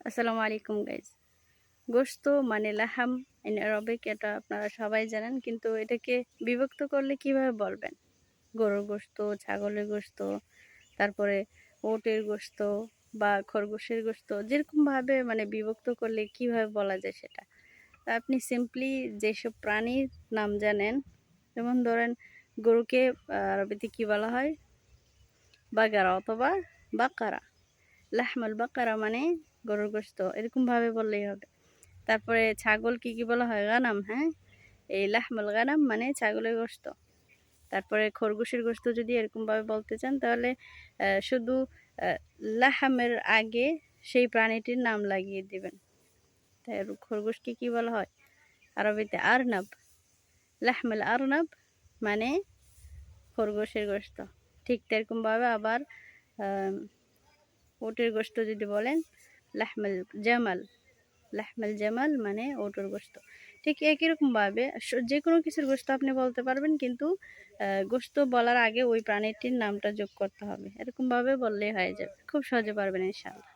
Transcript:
আসসালামু আলাইকুম গাইজ। গোশত মানে লাহাম ইন আরবিক, এটা আপনারা সবাই জানেন, কিন্তু এটাকে বিভক্ত করলে কিভাবে বলবেন? গরুর গোশত, ছাগলের গোশত, তারপরে ওটের গোশত বা খরগোশের গোশত, যেরকমভাবে মানে বিভক্ত করলে কিভাবে বলা যায় সেটা। তা আপনি সিম্পলি যেসব প্রাণীর নাম জানেন, যেমন ধরেন গরুকে আরবিতে কি বলা হয়? বাগারা অথবা বাকারা। লাহমুল বাকারা মানে গরুর গোশত, এরকমভাবে বললেই হবে। তারপরে ছাগল কি বলা হয়? গানাম। হ্যাঁ, এই লাহমুল গানাম মানে ছাগলের গোশত। তারপরে খরগোশের গোশত যদি এরকমভাবে বলতে চান, তাহলে শুধু লাহামের আগে সেই প্রাণীটির নাম লাগিয়ে দিবেন। তাই খরগোশকে কি বলা হয় আরবিতে? আরনাব। লাহমুল আরনাব মানে খরগোশের গোশত। ঠিক তেরকমভাবে আবার ওটের গোশত যদি বলেন, লাহমুল জামাল। লাহমাল জামাল মানে ওটের গোশত। ঠিক একই রকমভাবে যে কোনো কিছুর গোশত আপনি বলতে পারবেন, কিন্তু গোশত বলার আগে ওই প্রাণীটির নামটা যোগ করতে হবে। এরকমভাবে বললেই হয়ে যাবে, খুব সহজে পারবেন ইনশাআল্লাহ।